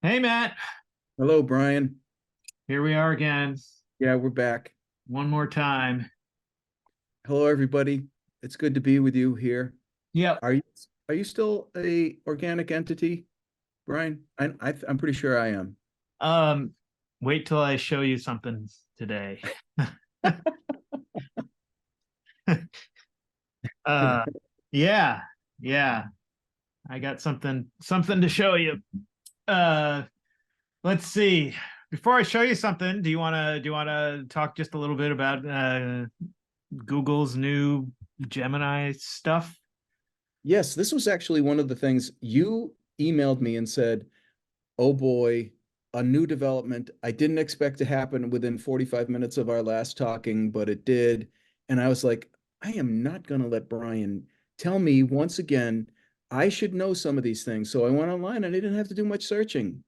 Hey, Matt. Hello, Bryan. Here we are again. Yeah, we're back. One more time. Hello, everybody. It's good to be with you here. Yep. Are you still a organic entity, Bryan? I'm pretty sure I am. Um, Wait till I show you something today. uh yeah, yeah. I got something to show you. Uh let's see. Before I show you something, do you wanna talk just a little bit about Google's new Gemini stuff? Yes, this was actually one of the things you emailed me and said, "Oh boy, a new development. I didn't expect to happen within 45 minutes of our last talking, but it did." And I was like, I am not going to let Bryan tell me once again. I should know some of these things. So I went online and I didn't have to do much searching.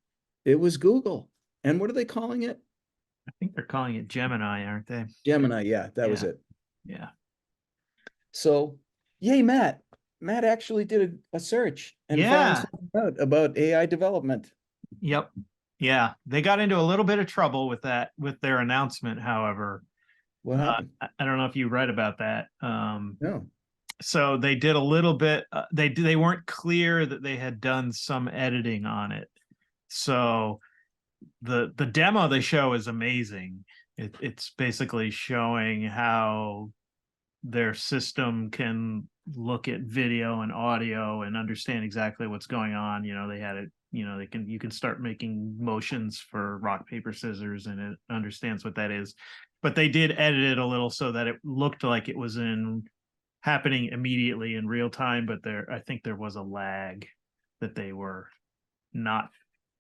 It was Google. And what are they calling it? I think they're calling it Gemini, aren't they? Gemini. Yeah, that was Yeah, it. yeah. So, yay, Matt. Matt actually did a search and found Yeah. something out about AI development. Yep. Yeah. They got into a little bit of trouble with that, with their announcement, however. What happened? I don't know if you read about that. No. So they did a little bit, they weren't clear that they had done some editing on it. So the demo they show is amazing. It's basically showing how their system can look at video and audio and understand exactly what's going on. They had it, you can start making motions for rock, paper, scissors, and it understands what that is. But they did edit it a little so that it looked like it was happening immediately in real time, but I think there was a lag that they were not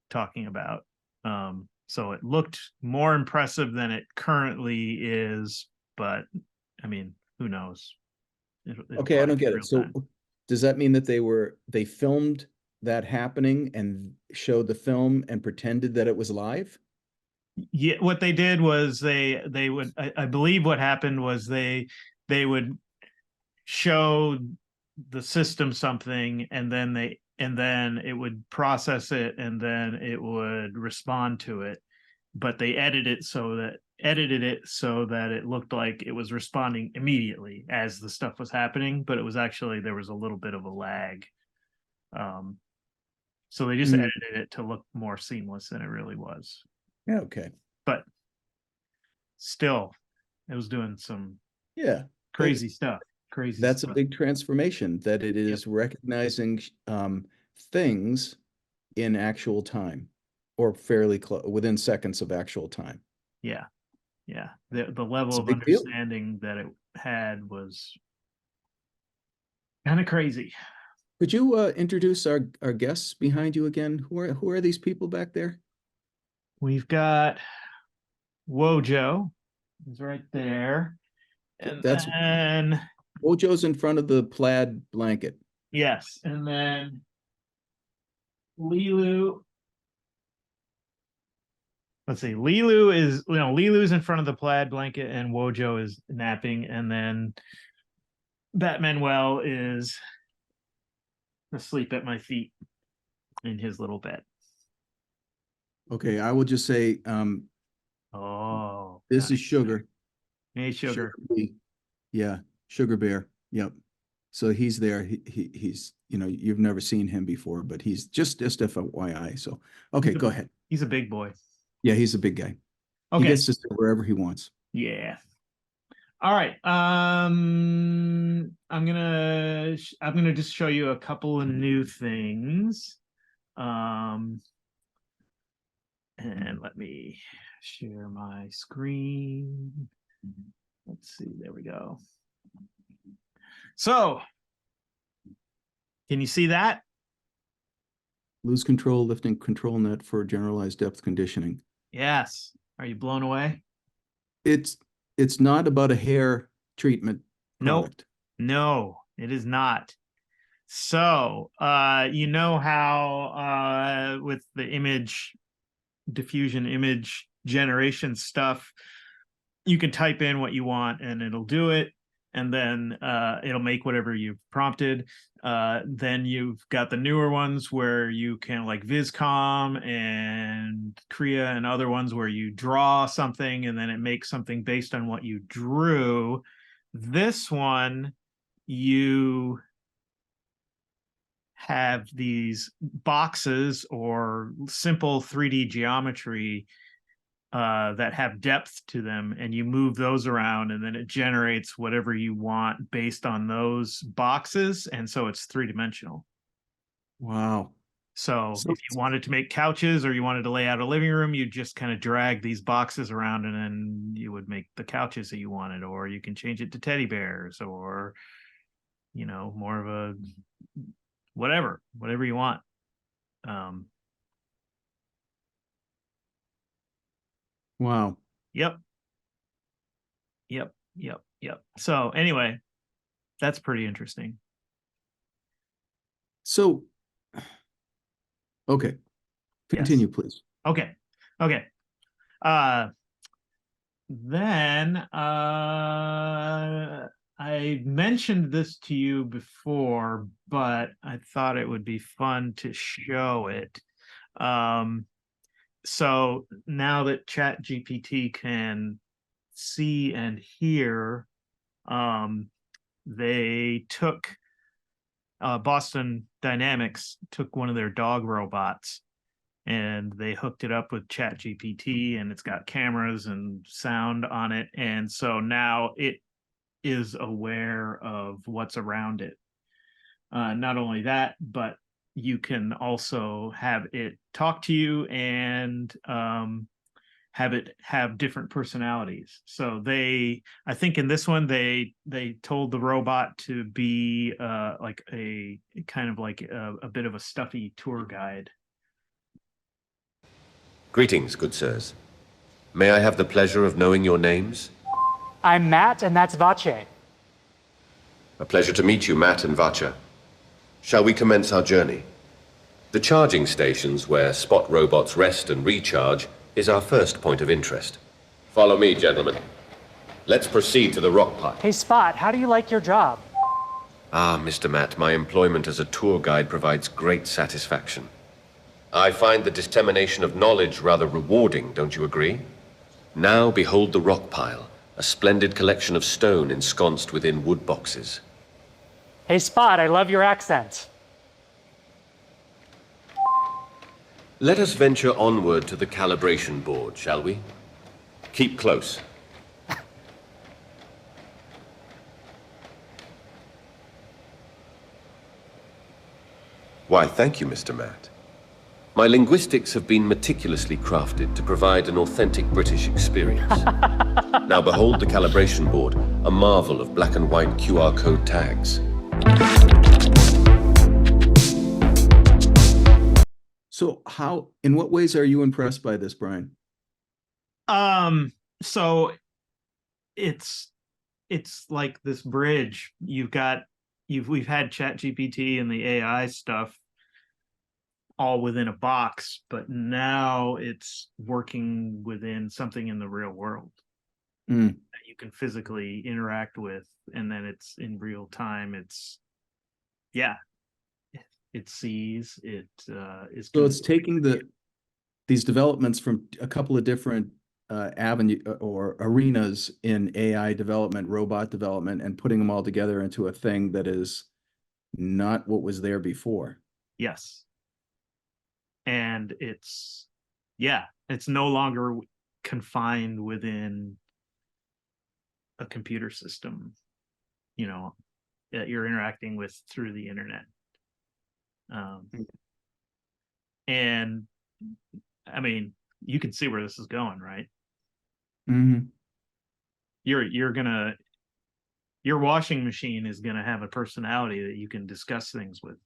talking about. So it looked more impressive than it currently is, but I mean, who knows? It'll Okay, I probably don't be get real it. So time. does that mean that they filmed that happening and showed the film and pretended that it was live? Yeah, what they did was they would, I believe what happened was they would show the system something, and then it would process it, and then it would respond to it. But they edited it so that it looked like it was responding immediately as the stuff was happening, but it was actually, there was a little bit of a lag. um so they just Mm, edited it to look more seamless than it really was. yeah, okay. But still, it was doing some Yeah. That crazy stuff. Crazy that's a stuff. big transformation that it Yep. is recognizing things in actual time or fairly close within seconds of actual time. Yeah. Yeah. The level It's a of big deal. understanding that it had was kind of crazy. Could you introduce our guests behind you again? Who are these people back there? We've got Wojo is right there. And That's then, Wojo's in front of the plaid blanket. yes, and then Lilu. Let's see. Lilu's in front of the plaid blanket, and Wojo is napping, and then Batmanuel is asleep at my feet in his little bed. Okay, I will just say Oh, this God. is Sugar. Hey, Sugar Sugar. Bee. Yeah, Sugar Bear. Yep. So he's there. He's you've never seen him before, but he's just FYI. So okay, go ahead. He's a big boy. Yeah, he's a big guy. He Okay. gets to sit wherever he wants. Yeah. All right. I'm gonna just show you a couple of new things. Um, and let me share my screen. Let's see. There we go. So, can you see that? Lose control, lifting control net for generalized depth conditioning. Yes. Are you blown away? It's it's not about a hair treatment Nope. product. No, it is not. So, you know how with the image diffusion, image generation stuff, you can type in what you want and it'll do it. and then it'll make whatever you've prompted. Then you've got the newer ones where you can, like Viscom and Kriya and other ones, where you draw something and then it makes something based on what you drew. This one, you have these boxes or simple 3D geometry that have depth to them, and you move those around, and then it generates whatever you want based on those boxes, and so it's three-dimensional. Wow. So So if you wanted to make couches or you wanted to lay out a living room, you just kind of drag these boxes around, and then you would make the couches that you wanted. Or you can change it to teddy bears, or more of a whatever you want. Wow. Yep. So anyway, that's pretty interesting. So, okay, continue, please. Okay. Then I mentioned this to you before, but I thought it would be fun to show it. So now that ChatGPT can see and hear, they took Boston Dynamics took one of their dog robots, and they hooked it up with ChatGPT, and it's got cameras and sound on it, and so now it is aware of what's around it. Not only that, but you can also have it talk to you and have it have different personalities. So I think in this one, they told the robot to be like a kind of like a bit of a stuffy tour guide. Greetings, good sirs. May I have the pleasure of knowing your names? I'm Matt, and that's Vache. A pleasure to meet you, Matt and Vacha. Shall we commence our journey? The charging stations where Spot robots rest and recharge is our first point of interest. Follow me, gentlemen. Let's proceed to the rock pile. Hey, Spot, how do you like your job? Ah, Mr. Matt, my employment as a tour guide provides great satisfaction. I find the dissemination of knowledge rather rewarding, don't you agree? Now behold the rock pile, a splendid collection of stone ensconced within wood boxes. Hey, Spot, I love your accent. Let us venture onward to the calibration board, shall we? Keep close. Why, thank you, Mr. Matt. My linguistics have been meticulously crafted to provide an authentic British experience. Now behold the calibration board, a marvel of black and white QR code tags. So in what ways are you impressed by this, Bryan? So it's like this bridge. We've had ChatGPT and the AI stuff all within a box, but now it's working within something in the real world that you can physically interact with, and then it's in real time. It sees it. So it's taking these developments from a couple of different avenue or arenas in AI development, robot development, and putting them all together into a thing that is not what was there before. Yes. And it's no longer confined within a computer system, that you're interacting with through the internet. And I mean, you can see where this is going, right? Mm-hmm. Your washing machine is gonna have a personality that you can discuss things with.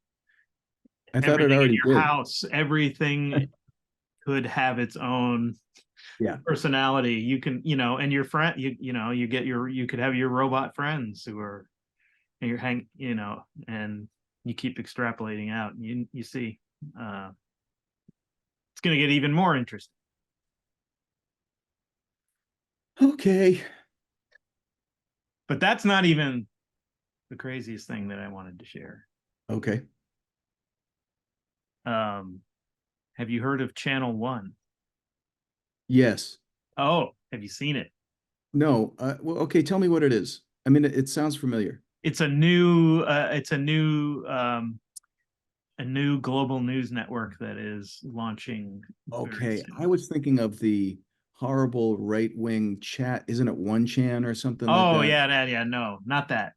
I thought it Everything already in your did. house, everything could have its own personality. You can, and your friend, you could have your robot friends who are, and and you keep extrapolating out, and you see, it's going to get even more interesting. Okay. But that's not even the craziest thing that I wanted to share. Okay. Have you heard of Channel One? Yes. Oh, have you seen it? No. Well, okay. Tell me what it is. I mean, it sounds familiar. It's a new a new global news network that is launching very Okay. soon. I was thinking of the horrible right-wing chat. Isn't it 1chan or something like Oh that? yeah, no, not that.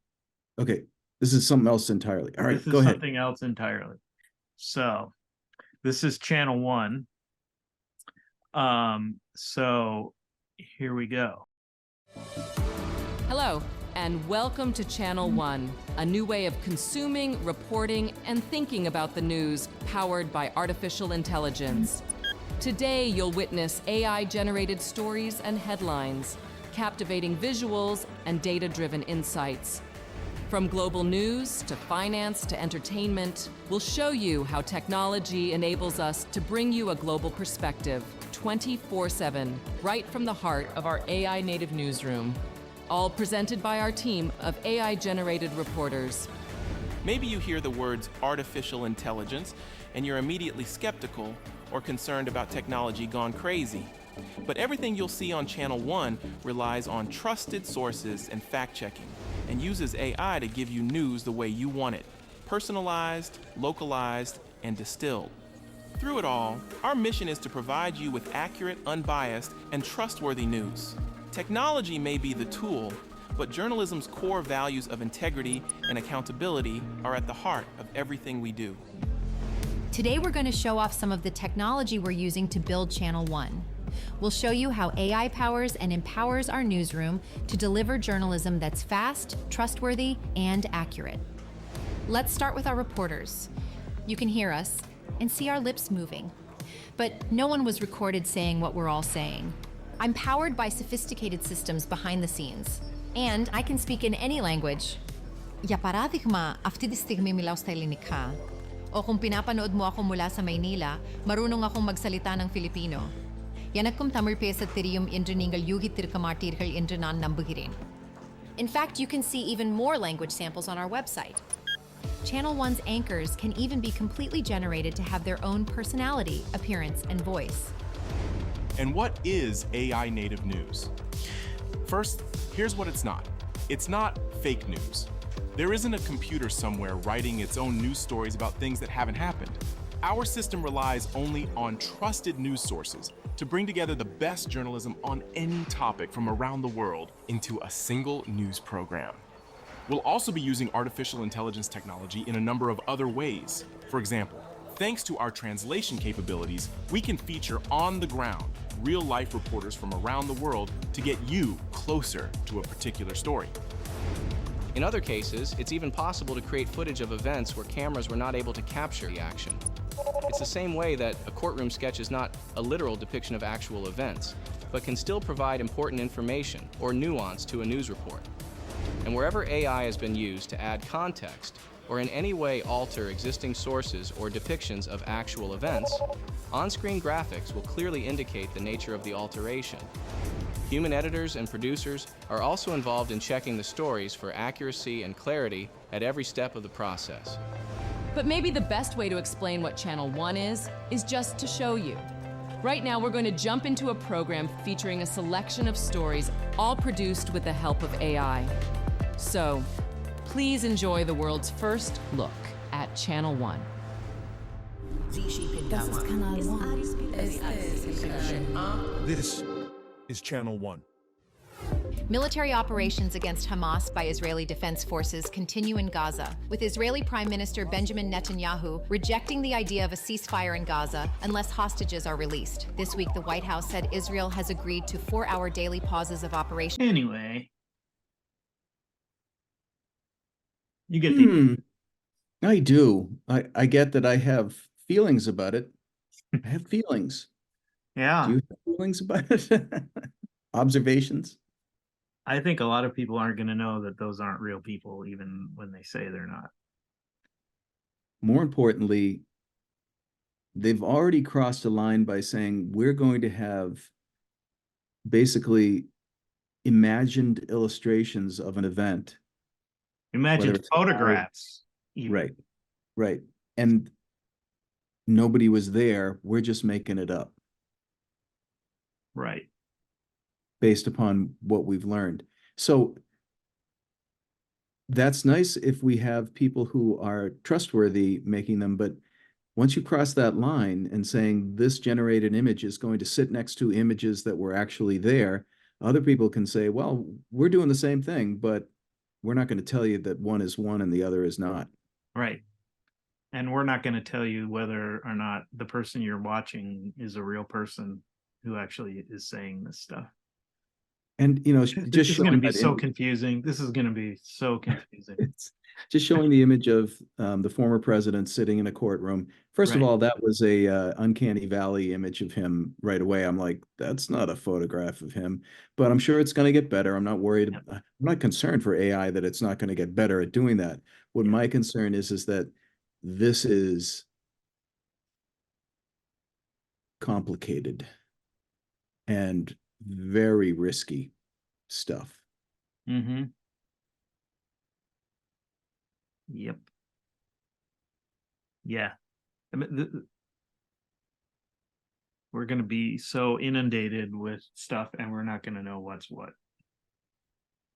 Okay. This is something else entirely. All right, This is go ahead. something else entirely. So this is Channel One. So here we go. Hello, and welcome to Channel One, a new way of consuming, reporting, and thinking about the news powered by artificial intelligence. Today, you'll witness AI-generated stories and headlines, captivating visuals, and data-driven insights. From global news to finance to entertainment, we'll show you how technology enables us to bring you a global perspective 24/7, right from the heart of our AI-native newsroom. All presented by our team of AI-generated reporters. Maybe you hear the words artificial intelligence and you're immediately skeptical or concerned about technology gone crazy. But everything you'll see on Channel One relies on trusted sources and fact-checking, and uses AI to give you news the way you want it, personalized, localized, and distilled. Through it all, our mission is to provide you with accurate, unbiased, and trustworthy news. Technology may be the tool, but journalism's core values of integrity and accountability are at the heart of everything we do. Today we're going to show off some of the technology we're using to build Channel One. We'll show you how AI powers and empowers our newsroom to deliver journalism that's fast, trustworthy, and accurate. Let's start with our reporters. You can hear us and see our lips moving, but no one was recorded saying what we're all saying. I'm powered by sophisticated systems behind the scenes, and I can speak in any language. Για παράδειγμα, αυτή τη στιγμή μιλάω στα ελληνικά. O kung pinapanood mo ako mula sa Maynila, marunong akong magsalita ng Filipino. எனக்கும் தமிழ் பேசத் தெரியும் என்று நீங்கள் யூகித்திருக்க மாட்டீர்கள் என்று நான் நம்புகிறேன். In fact, you can see even more language samples on our website. Channel One's anchors can even be completely generated to have their own personality, appearance, and voice. And what is AI native news? First, here's what it's not. It's not fake news. There isn't a computer somewhere writing its own news stories about things that haven't happened. Our system relies only on trusted news sources to bring together the best journalism on any topic from around the world into a single news program. We'll also be using artificial intelligence technology in a number of other ways. For example, thanks to our translation capabilities, we can feature on the ground real-life reporters from around the world to get you closer to a particular story. In other cases, it's even possible to create footage of events where cameras were not able to capture the action. It's the same way that a courtroom sketch is not a literal depiction of actual events, but can still provide important information or nuance to a news report. And wherever AI has been used to add context or in any way alter existing sources or depictions of actual events, on-screen graphics will clearly indicate the nature of the alteration. Human editors and producers are also involved in checking the stories for accuracy and clarity at every step of the process. But maybe the best way to explain what Channel One is just to show you. Right now, we're going to jump into a program featuring a selection of stories, all produced with the help of AI. So, please enjoy the world's first look at Channel One. This is Channel One. Military operations against Hamas by Israeli Defense Forces continue in Gaza, with Israeli Prime Minister Benjamin Netanyahu rejecting the idea of a ceasefire in Gaza unless hostages are released. This week, the White House said Israel has agreed to 4-hour daily pauses of operation. Anyway, you get the I do. I get that I have feelings about it. I have feelings. yeah. Do you have feelings about it? Observations? I think a lot of people aren't going to know that those aren't real people, even when they say they're not. More importantly, they've already crossed a line by saying we're going to have basically imagined illustrations of an event. Imagine Whether it's photographs. even. Right, right. And nobody was there. We're just making it up Right. based upon what we've learned. So that's nice if we have people who are trustworthy making them, but once you cross that line and saying this generated image is going to sit next to images that were actually there, other people can say, well, we're doing the same thing, but we're not going to tell you that one is one and the other is not. Right. And we're not going to tell you whether or not the person you're watching is a real person who actually is saying this stuff. And, you know, This just is going to showing be that so image, confusing. This is going to be so confusing. it's just showing the image of the former president sitting in a courtroom. First of Right. all, that was a uncanny valley image of him right away. I'm like, that's not a photograph of him, but I'm sure it's going to get better. I'm not worried. Yep. I'm not concerned for AI that it's not going to get better at doing that. What my concern is that this is complicated and very risky stuff. Mm-hmm. Yep. Yeah. I mean, we're going to be so inundated with stuff and we're not going to know what's what.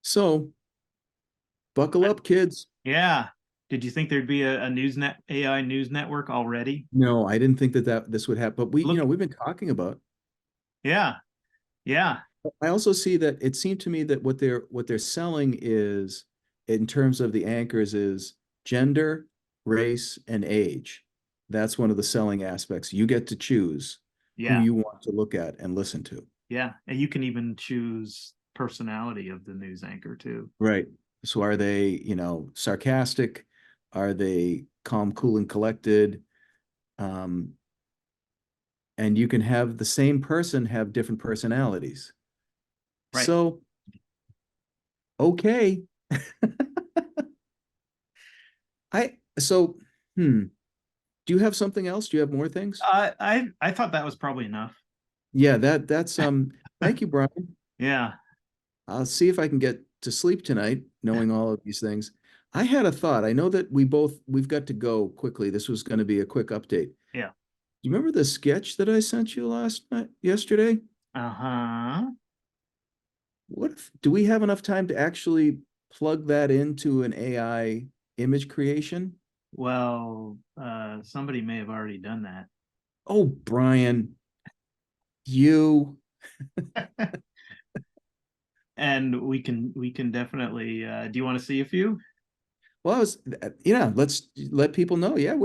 So buckle up, kids. Yeah. Did you think there'd be a AI news network already? No, I didn't think that this would happen, but we, Look, you know, we've been talking about. yeah. Yeah. I also see that it seemed to me that what they're selling is, in terms of the anchors, is gender, race, and age. That's one of the selling aspects. You get to choose who Yeah. you want to look at and listen to. Yeah. And you can even choose personality of the news anchor too. Right. So are they, you know, sarcastic? Are they calm, cool, and collected? And you can have the same person have different personalities. Right. So, okay. Do you have something else? Do you have more things? I thought that was probably enough. Yeah, that's thank you, Brian. Yeah. I'll see if I can get to sleep tonight, knowing all of these things. I had a thought. I know that we've got to go quickly. This was going to be a quick update. Yeah. You remember the sketch that I sent you yesterday? Uh-huh. Do we have enough time to actually plug that into an AI image creation? Well, somebody may have already done that. Oh, Brian, you. And we can definitely do you want to see a few? Well, let's let people know. Yeah,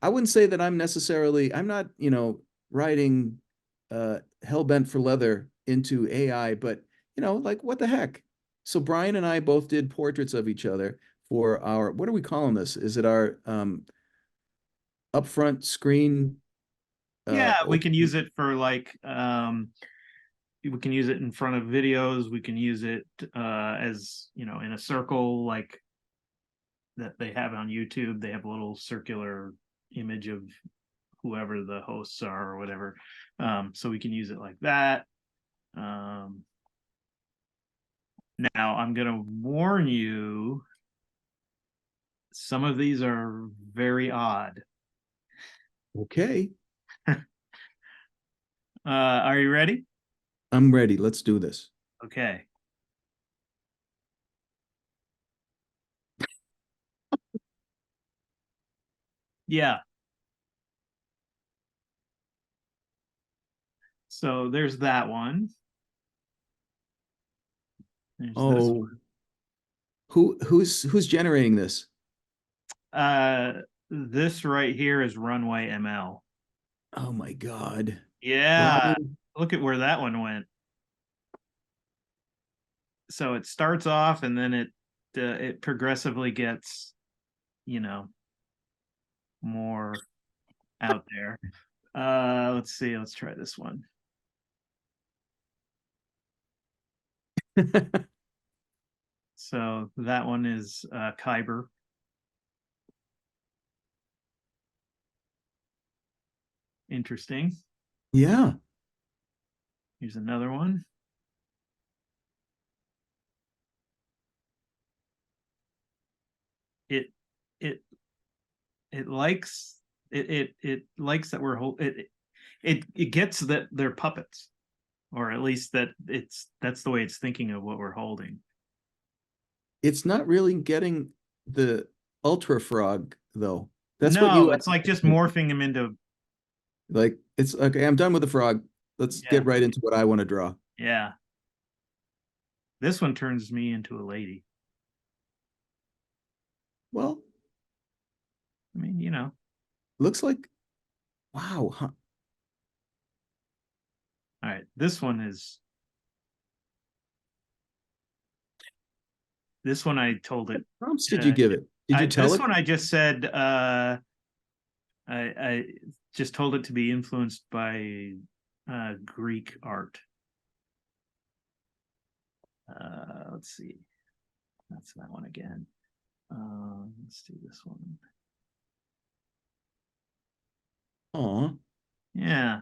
I wouldn't say that I'm not, you know, writing hell bent for leather into AI, but you know, like what the heck? So Brian and I both did portraits of each other for our, what are we calling this? Is it our upfront screen? Yeah, we can use it for like we can use it in front of videos. We can use it as, you know, in a circle like that they have on YouTube. They have a little circular image of whoever the hosts are or whatever. So we can use it like that. Now I'm going to warn you, some of these are very odd. Okay. Are you ready? I'm ready. Let's do this. Okay. Yeah. So there's that one. There's this one. Who's generating this? This right here is Runway ML. Oh my God. Yeah. Brian. Look at where that one went. So it starts off and then it progressively gets, you know, more out there. Let's see. Let's try this one. So that one is Kyber. Interesting. Yeah. Here's another one. it likes it likes that we're it gets that they're puppets, or at least that's the way it's thinking of what we're holding. It's not really getting the ultra frog though. That's no, what you it's like just morphing him into. like. It's okay. I'm done with the frog. Let's Yeah. get right into what I want to draw. Yeah. This one turns me into a lady. Well, I mean, you know. looks like, wow. Huh. All right. This one I told it. Prompts did you give it? Did you tell this it? one I just said I just told it to be influenced by Greek art. Let's see. That's that one again. Let's do this one. Aw. Yeah.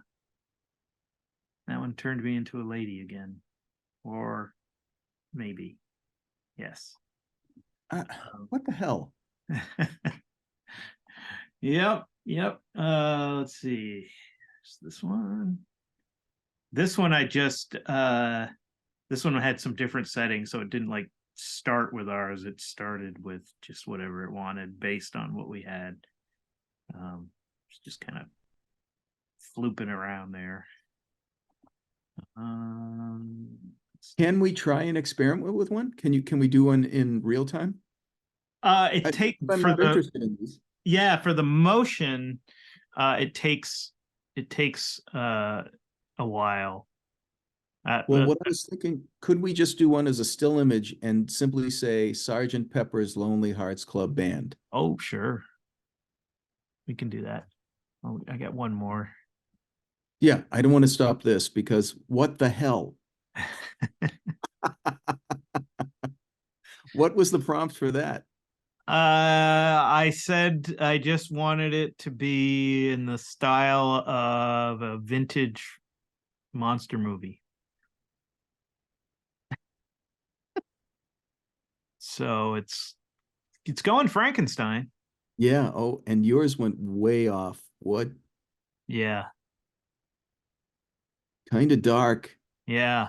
That one turned me into a lady again. Or maybe. Yes. What the hell? Yep. Let's see. There's this one. This one I just this one had some different settings, so it didn't like start with ours. It started with just whatever it wanted based on what we had. It's just kind of flooping around there. Can we try and experiment with one? Can we do one in real time? I'm not interested in these. Yeah, for the motion, it takes a while. Well, what I was thinking, could we just do one as a still image and simply say Sergeant Pepper's Lonely Hearts Club Band? Oh, sure. We can do that. Oh, I got one more. Yeah, I don't want to stop this because what the hell? What was the prompt for that? I said I just wanted it to be in the style of a vintage monster movie. So it's going Frankenstein. Yeah. Oh, and yours went way off. What? Yeah. Kind of dark. Yeah.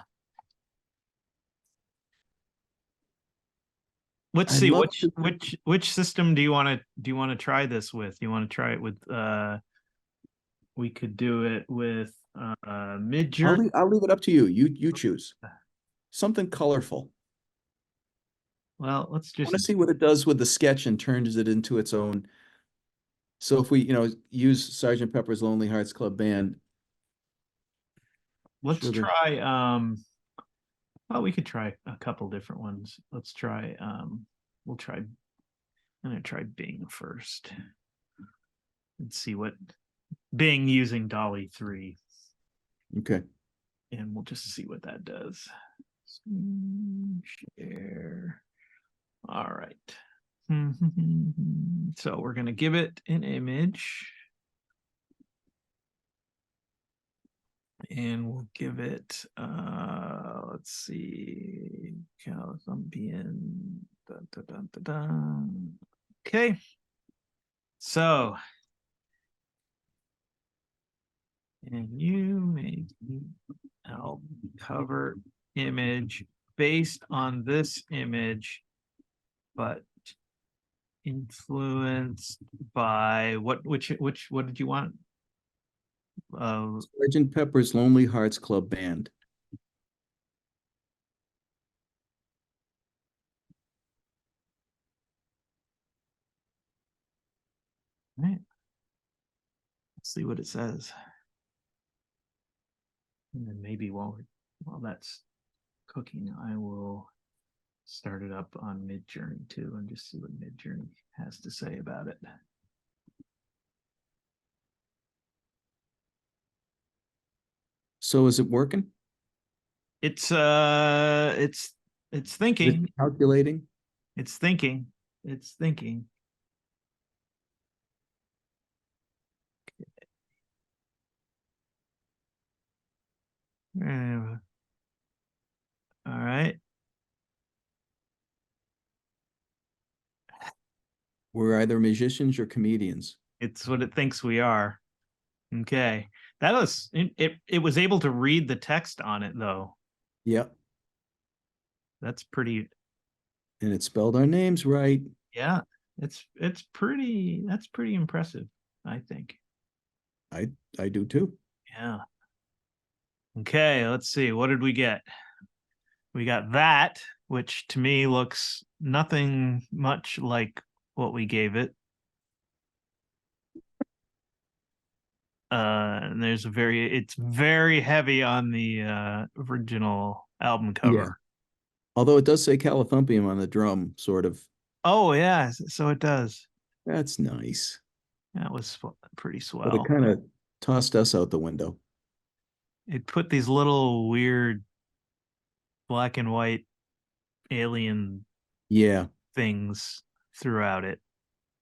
Let's see which system do you want to try this with? You want to try it with we could do it with Midjourney. I'll leave it up to you. You choose. Something colorful. Well, let's I want just to see what it does with the sketch and turns it into its own. So if we, use Sergeant Pepper's Lonely Hearts Club Band. let's try well, we could try a couple different ones. Let's try I'm gonna try Bing first and see what Bing using Dolly 3. Okay. And we'll just see what that does. Share. All right. So we're going to give it an image. And we'll give it, let's see, Callithumpian. Dun, dun, dun, dun, dun. Okay. So, and you make a cover image based on this image, but influenced by what did you want? Sergeant Pepper's Lonely Hearts Club Band. Right. Let's see what it says. And then maybe while that's cooking, I will start it up on Midjourney too and just see what Midjourney has to say about it. So is it working? It's thinking. Is it calculating? It's thinking. It's thinking. Okay. All right. We're either musicians or comedians. It's what it thinks we are. Okay. That was it was able to read the text on it though. Yep. That's pretty And it spelled our names right. yeah. That's pretty impressive, I think. I do too. Yeah. Okay, let's see. What did we get? We got that, which to me looks nothing much like what we gave it. And there's it's very heavy on the original album cover. Yeah. Although it does say Callithumpian on the drum, sort of. Oh yeah, so it does. That's nice. That was pretty swell. But it kind of tossed us out the window. It put these little weird black and white alien things throughout it.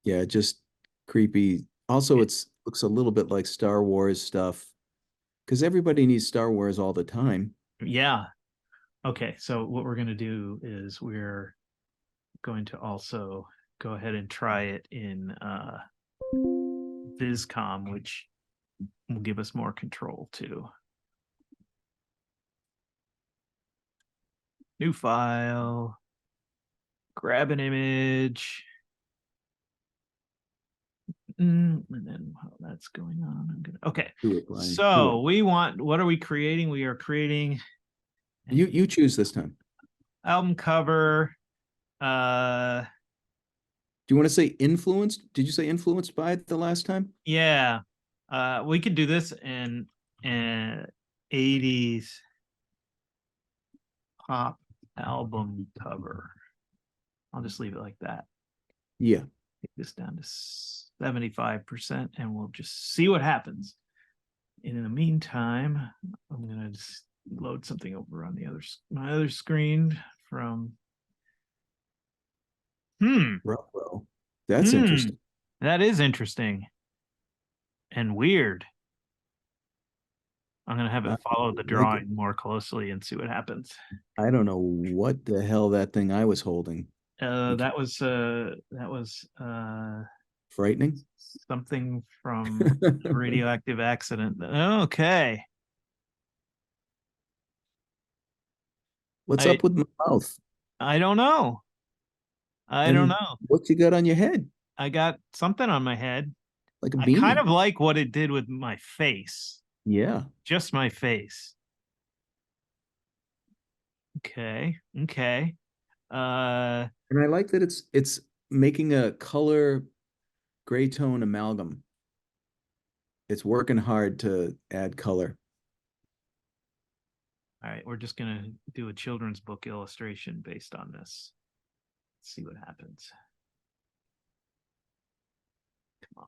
Yeah, just creepy. Also, it's looks a little bit like Star Wars stuff because everybody needs Star Wars all the time. Yeah. Okay, so what we're going to do is we're going to also go ahead and try it in VisCom, which will give us more control too. New file, grab an image. And then while that's going on, I'm gonna okay. Do it, Bryan. So we want, what are we creating? We are creating You choose this time. album cover. Do you want to say influenced? Did you say influenced by it the last time? Yeah. We could do this in 80s pop album cover. I'll just leave it like that. Yeah. Take this down to 75% and we'll just see what happens. And in the meantime, I'm gonna just load something over on my other screen from Ruh-roh. That's interesting. That is interesting and weird. I'm gonna have it follow the drawing more closely and see what happens. I don't know what the hell that thing I was holding. That was Frightening. something from a radioactive accident. Okay. What's up with my mouth? I don't know. I don't know. What you got on your head? I got something on my head. Like a I beanie. kind of like what it did with my face. Yeah. Just my face. Okay. Okay. And I like that it's making a color gray tone amalgam. It's working hard to add color. All right, we're just gonna do a children's book illustration based on this. Let's see what happens. Come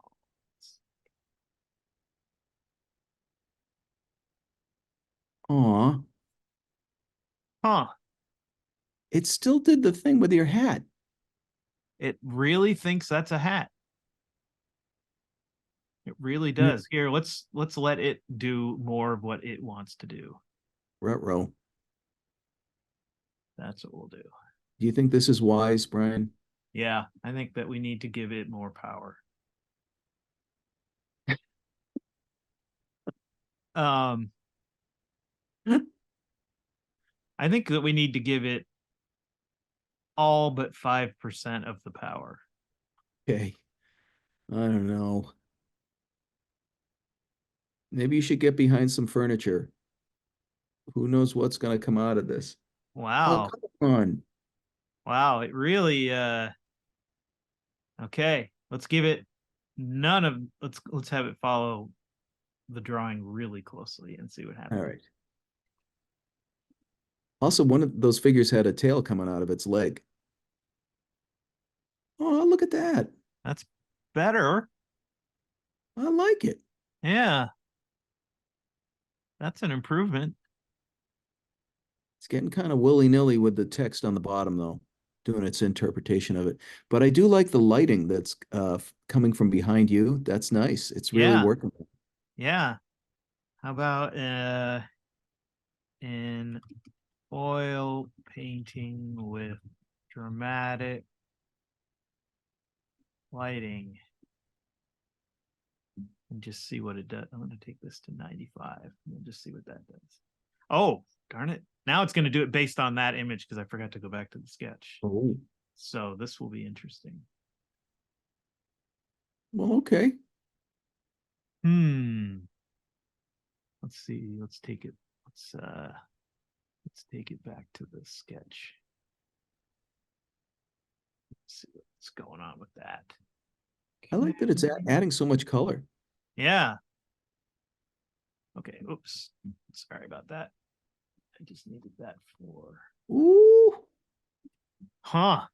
Aw. on. Huh. It still did the thing with your hat. It really thinks that's a hat. It really does. Here, let's let it do more of what it wants to do. Ruh-roh. That's what we'll do. Do you think this is wise, Bryan? Yeah, I think that we need to give it more power. I think that we need to give it all but 5% of the power. Okay. I don't know. Maybe you should get behind some furniture. Who knows what's going to come out of this? Wow. Oh, come on. Wow, it really okay, let's give it let's have it follow the drawing really closely and see what happens. All right. Also, one of those figures had a tail coming out of its leg. Oh, look at that. That's better. I like it. Yeah. That's an improvement. It's getting kind of willy-nilly with the text on the bottom, though, doing its interpretation of it. But I do like the lighting that's coming from behind you. That's nice. It's really working. Yeah. How about in oil painting with dramatic lighting and just see what it does. I'm going to take this to 95 and just see what that does. Oh, darn it. Now it's going to do it based on that image because I forgot to go back to the sketch. Oh, So this will be interesting. well, okay. Let's see. Let's take it. Let's take it back to the sketch. Let's see what's going on with that. I like that it's adding so much color. Yeah. Okay. Oops. Sorry about that. I just needed that for. Ooh, Huh.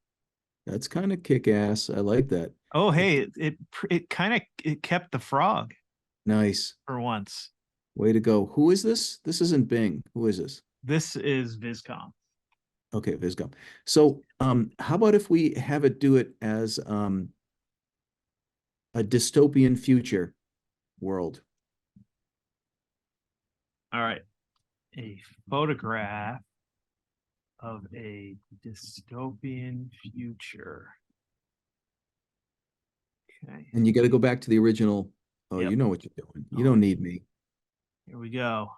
that's kind of kick-ass. I like that. Oh, hey, it kind of it kept the frog Nice. for once. Way to go. Who is this? This isn't Bing. Who is this? This is Viscom. Okay, Viscom. So, how about if we have it do it as a dystopian future world? All right. A photograph of a dystopian future. Okay. And you got to go back to the original. Oh, Yep. you know what you're doing. You don't need me. Here we go.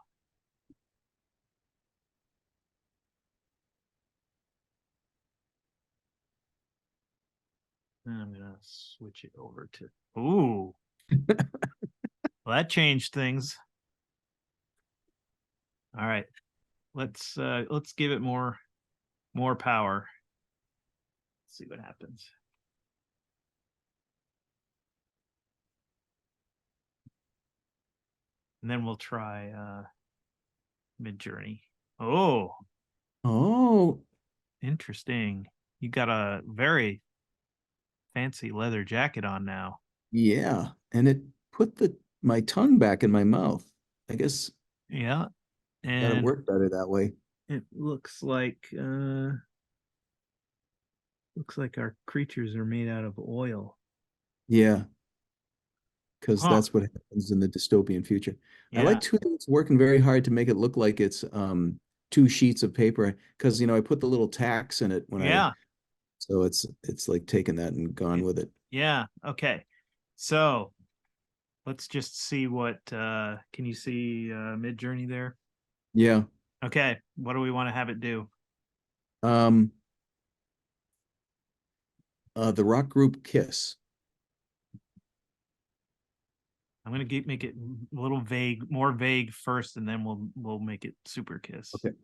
And I'm gonna switch it over to. Ooh. Well, that changed things. All right. Let's give it more power. Let's see what happens. And then we'll try Midjourney. Oh, Oh, interesting. You got a very fancy leather jacket on now. yeah. And it put my tongue back in my mouth. I guess Yeah. that'll And work better that way. it looks like our creatures are made out of oil. Yeah, because Huh. that's what happens in the dystopian future. I Yeah. like too that it's working very hard to make it look like it's two sheets of paper because I put the little tacks in it when Yeah. so it's like taking that and gone with it. Yeah. Okay. So let's just see what can you see Midjourney there? Yeah. Okay. What do we want to have it do? The rock group Kiss. I'm gonna make it a little vague, more vague first, and then we'll make it super Kiss. Okay.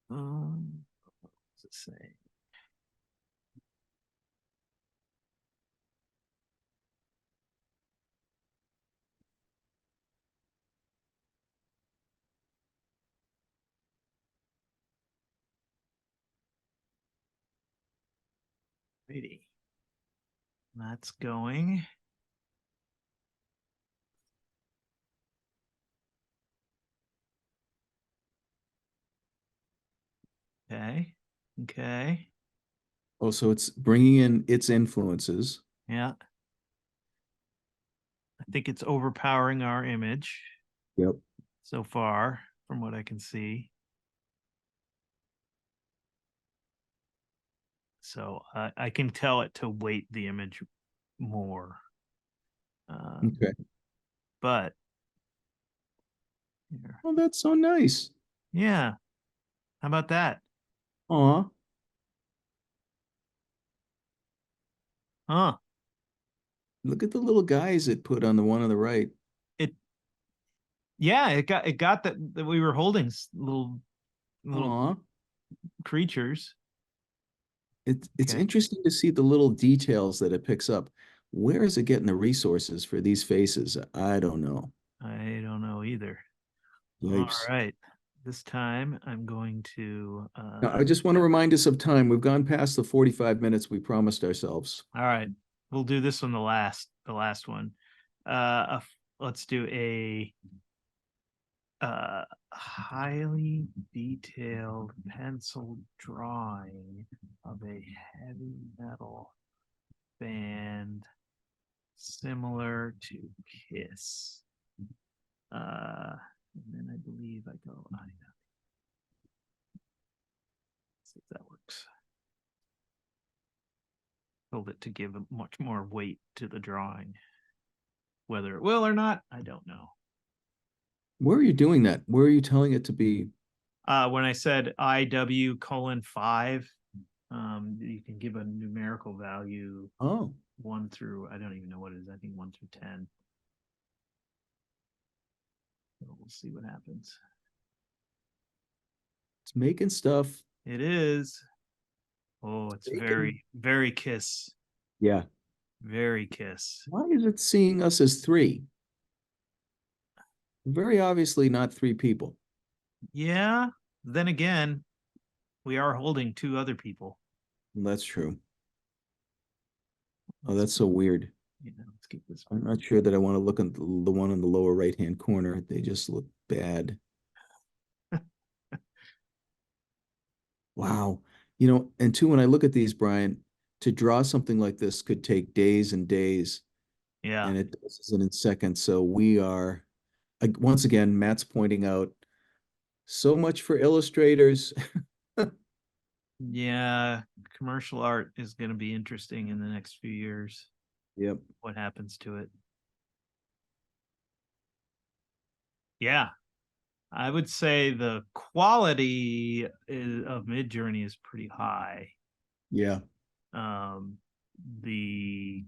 What's it say? Righty. That's going. Okay. Okay. Oh, so it's bringing in its influences. Yeah. I think it's overpowering our image Yep. so far, from what I can see. So I can tell it to weight the image more. Okay. But here. Oh, that's so nice. Yeah. How about that? Aw. Huh. Look at the little guys it put on the one on the right. Yeah, it got that we were holding little Aw. creatures. It's Okay. interesting to see the little details that it picks up. Where is it getting the resources for these faces? I don't know. I don't know either. All Yipes. right. This time I'm going to Now, I just want to remind us of time. We've gone past the 45 minutes we promised ourselves. all right. We'll do this one the last one. Let's do a highly detailed pencil drawing of a heavy metal band similar to Kiss. And then I believe I go, let's see if that works. Told it to give much more weight to the drawing. Whether it will or not, I don't know. Where are you doing that? Where are you telling it to be? When I said IW:5, you can give a numerical value Oh, 1 through, I don't even know what it is. I think 1 through 10. So we'll see what happens. it's making stuff. It is. Oh, it's Bacon. very, very Kiss. Yeah. Very Kiss. Why is it seeing us as 3? Very obviously not 3 people. Yeah. Then again, we are holding 2 other people. That's true. Oh, that's so weird. Let's keep this. I'm not sure that I want to look at the one in the lower right-hand corner. They just look bad. Wow. And two, when I look at these, Brian, to draw something like this could take days and days. Yeah. And it does it in seconds. So we are, once again, Matt's pointing out, so much for illustrators. Yeah. Commercial art is going to be interesting in the next few years. Yep. What happens to it? Yeah. I would say the quality of Midjourney is pretty high. Yeah. The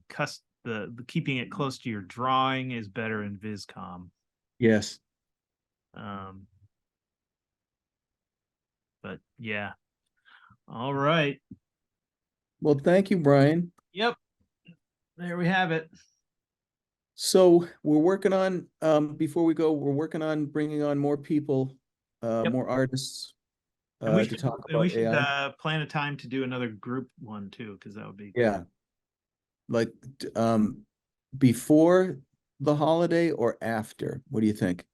keeping it close to your drawing is better in VisCom. Yes. But yeah. All right. Well, thank you, Brian. Yep. There we have it. So we're working on, before we go, we're working on bringing on more people, more artists And we to should, talk and we about should AI. plan a time to do another group one too, because that would be Yeah. Like, before the holiday or after? What do you think?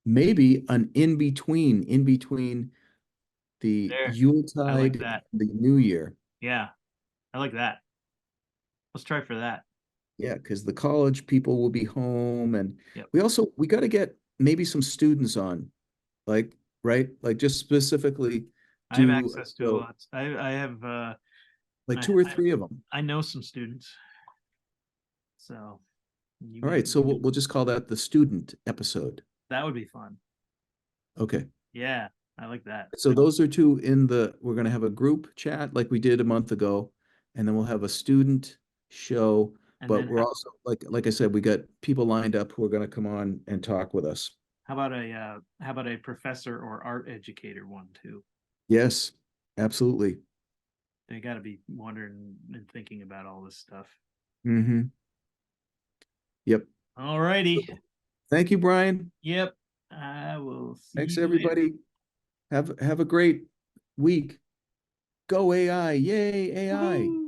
Maybe an in between the There. I like Yuletide, that. and the New Year. Yeah, I like that. Let's try for that. Yeah, because the college people will be home, and Yep. we got to get maybe some students on, like, right? Like just specifically I have do access to a lot. I have like I- 2 or 3 of them. I know some students. So All right, so we'll just call that the student episode. that would be fun. Okay. Yeah, I like that. So those are 2 we're going to have a group chat like we did a month ago, and then we'll have a student show. And But then we're also, like I said, we got people lined up who are going to come on and talk with us. how about a professor or art educator one too? Yes, absolutely. They got to be wondering and thinking about all this stuff. Mm-hmm. Yep. All righty. Thank you, Brian. Yep. I will see Thanks, you later. everybody. Have a great week. Go AI. Yay, AI. Woo-hoo.